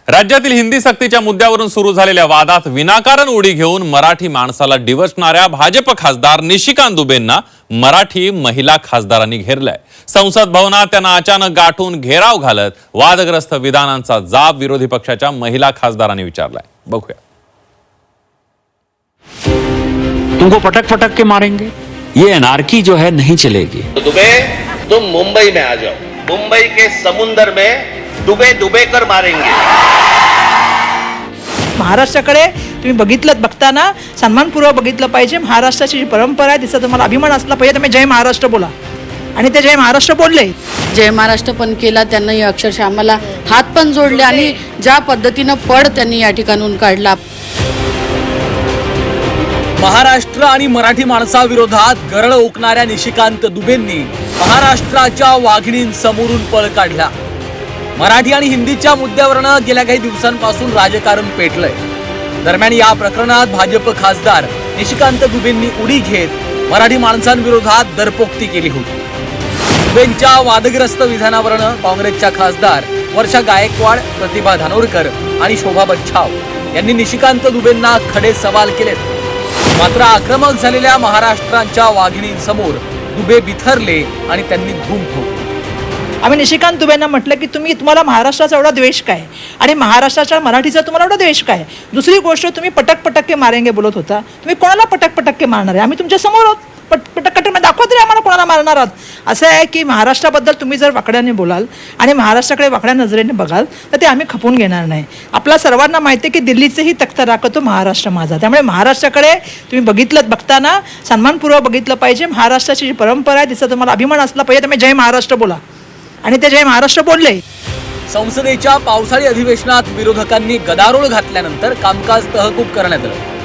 राज्यातील हिंदी सक्तीच्या मुद्द्यावरून सुरू झालेल्या वादात विनाकारण उडी घेऊन मराठी माणसाला डिवचणाऱ्या भाजप खासदार निशिकांत दुबेंना मराठी महिला खासदारांनी घेरलंय। संसद भवनात त्यांना अचानक गाठून घेराव घालत वादग्रस्त विधानांचा जाब विरोधी पक्षाच्या महिला खासदारांनी विचारलाय। बघूया। तुमको पटक पटक के मारेंगे, ये अनार्की जो है नहीं चलेगी। तो दुबे तुम मुंबई में आ जाओ, मुंबई के समुंदर में डुबे डुबे कर मारेंगे। महाराष्ट्राकडे तुम्ही बघताना सन्मानपूर्वक बघितलं पाहिजे। महाराष्ट्राची जी परंपरा आहे तिचा तुम्हाला अभिमान असला पाहिजे। तुम्ही जय महाराष्ट्र बोला, आणि ते जय महाराष्ट्र बोलले। जय महाराष्ट्र पण केला त्यांनी, अक्षरशः आम्हाला हात पण जोडले आणि ज्या पद्धतीनं पड त्यांनी या ठिकाणून काढला। महाराष्ट्र आणि मराठी माणसाविरोधात गरळ ओकणाऱ्या निशिकांत दुबेंनी महाराष्ट्राच्या वाघिणींसमोरून पळ काढला। मराठी आणि हिंदीच्या मुद्द्यावरनं गेल्या काही दिवसांपासून राजकारण पेटलंय। दरम्यान या प्रकरणात भाजप खासदार निशिकांत दुबेंनी उडी घेत मराठी माणसांविरोधात दरपोक्ती केली होती। दुबेंच्या वादग्रस्त विधानावरनं काँग्रेसच्या खासदार वर्षा गायकवाड, प्रतिभा धानोरकर आणि शोभा बच्छाव यांनी निशिकांत दुबेंना खडे सवाल केलेत। मात्र आक्रमक झालेल्या महाराष्ट्राच्या वाघिणींसमोर दुबे बिथरले आणि त्यांनी धूम ठोकली। आम्ही निशिकांत दुबेंना म्हटलं की तुम्हाला महाराष्ट्राचा एवढा द्वेष काय, आणि महाराष्ट्राच्या मराठीचा तुम्हाला एवढा द्वेष काय। दुसरी गोष्ट, तुम्ही पटक पटक के मारेंगे बोलत होता। तुम्ही कोणाला पटक पटक के मारणार आहे? आम्ही तुमच्या समोर आहोत, पटक पटक दाखवा तरी आम्हाला कोणाला मारणार आहात। असं आहे की महाराष्ट्राबद्दल तुम्ही जर वाकड्याने बोलाल आणि महाराष्ट्राकडे वाकड्या नजरेने बघाल तर ते आम्ही खपून घेणार नाही। आपल्या सर्वांना माहिती आहे की दिल्लीचेही तख्त राखतो महाराष्ट्र माझा। त्यामुळे महाराष्ट्राकडे तुम्ही बघताना सन्मानपूर्वक बघितलं पाहिजे। महाराष्ट्राची जी परंपरा आहे तिचा तुम्हाला अभिमान असला पाहिजे। तुम्ही जय महाराष्ट्र बोला, आणि ते जय महाराष्ट्र बोलले। संसदेच्या पावसाळी अधिवेशनात विरोधकांनी गदारोळ घातल्यानंतर कामकाज तहकूब करण्यात आलं।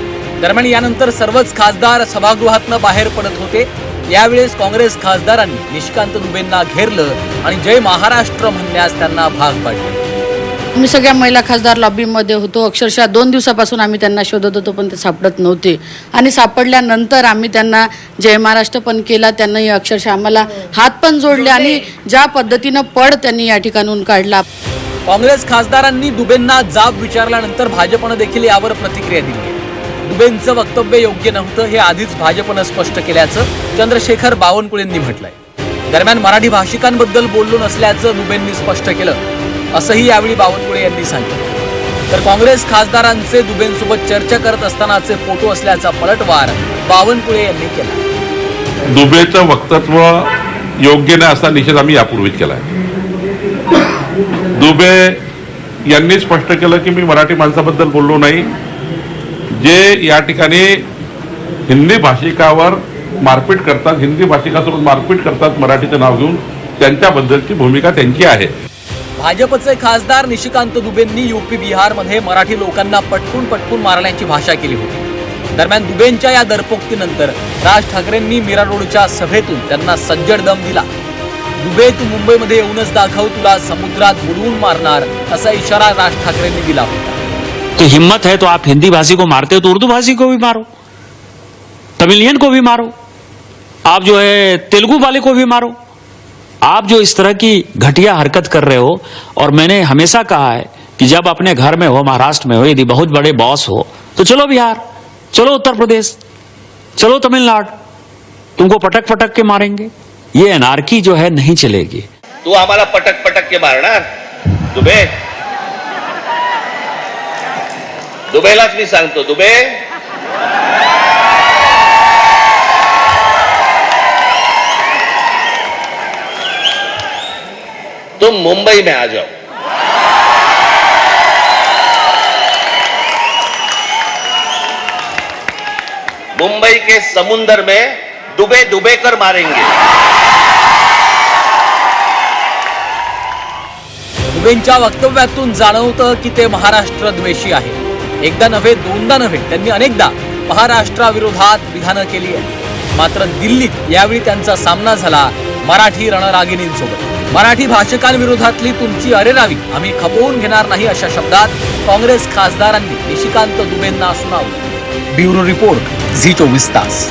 दरम्यान यानंतर सर्वच खासदार सभागृहातून बाहेर पडत होते। यावेळेस काँग्रेस खासदारांनी निशिकांत दुबेंना घेरलं आणि जय महाराष्ट्र म्हणण्यास त्यांना भाग पाडले। आम्ही सगळ्या महिला खासदार लॉबीमध्ये होतो। अक्षरशः 2 दिवसापासून आम्ही त्यांना शोधत होतो, पण ते सापडत नव्हते। आणि सापडल्यानंतर आम्ही त्यांना जय महाराष्ट्र पण केला त्यांनी, अक्षरशः आम्हाला हात पण जोडले आणि ज्या पद्धतीनं पड त्यांनी या ठिकाणून काढला। काँग्रेस खासदारांनी दुबेंना जाब विचारल्यानंतर भाजपनं देखील यावर प्रतिक्रिया दिली। दुबेंचं वक्तव्य योग्य नव्हतं हे आधीच भाजपनं स्पष्ट केल्याचं चंद्रशेखर बावनकुळेंनी म्हटलंय। दरम्यान मराठी भाषिकांबद्दल बोललो नसल्याचं दुबेंनी स्पष्ट केलं, असंही यावेळी बावनकुळे यांनी सांगितलं। तर काँग्रेस खासदारांचे दुबेंसोबत चर्चा करत असतानाचे फोटो असल्याचा पलटवार बावनकुळे यांनी केला। दुबेचं वक्तव्य योग्य नाही असा निषेध आम्ही यापूर्वीच केलाय। दुबे यांनी स्पष्ट केलं की मी मराठी माणसाबद्दल बोललो नाही। जे या ठिकाणी हिंदी भाषिकावर मारपीट करतात, हिंदी भाषिकासोबत मारपीट करतात मराठीचं नाव घेऊन, त्यांच्याबद्दलची भूमिका त्यांची आहे। भाजपचे खासदार निशिकांत दुबेंनी यूपी बिहारमध्ये मराठी लोकांना पटकून मारण्याची भाषा केली होती। दरम्यान दुबेंच्या या दरपोक्तीनंतर राज ठाकरेंनी मीरा रोडच्या सभेतून त्यांना सज्जड दम दिला। दुबे, तू मुंबईमध्ये येऊनच दाखव, तुला समुद्रात बुडवून मारणार, असा इशारा राज ठाकरेंनी दिला होता। तो हिम्मत है तो आप हिंदी भाषी को मारते हो तो उर्दू भाषी को भी मारो, तमिलियन को भी मारो, आप जो है तेलुगु वाले को भी मारो। आप जो इस तरह की घटिया हरकत कर रहे हो, और मैंने हमेशा कहा है कि जब अपने घर में हो, महाराष्ट्र में हो, यदि बहुत बड़े बॉस हो तो चलो बिहार, चलो उत्तर प्रदेश, चलो तमिलनाडु, तुमको पटक पटक के मारेंगे, ये अनार्की जो है नहीं चलेगी। तू आम्हाला पटक पटक के मारणार? दुबे, दुबेलाच मी सांगतो, दुबे तुम मुंबई में आ जाओ, मुंबई के समुंदर में डुबे डुबे कर मारेंगे। दुबेंच्या वक्तव्यातून जाणवतं की ते महाराष्ट्र द्वेषी आहे। एकदा नव्हे, दोनदा नव्हे, त्यांनी अनेकदा महाराष्ट्राविरोधात विधानं केली आहे। मात्र दिल्लीत यावेळी त्यांचा सामना झाला मराठी रणरागिणींसोबत। मराठी भाषिकांविरोधातली तुमची अरेरावी आम्ही खपवून घेणार नाही, अशा शब्दात काँग्रेस खासदारांनी निशिकांत दुबेंना सुनावलं। ब्युरो रिपोर्ट, झी 24 तास।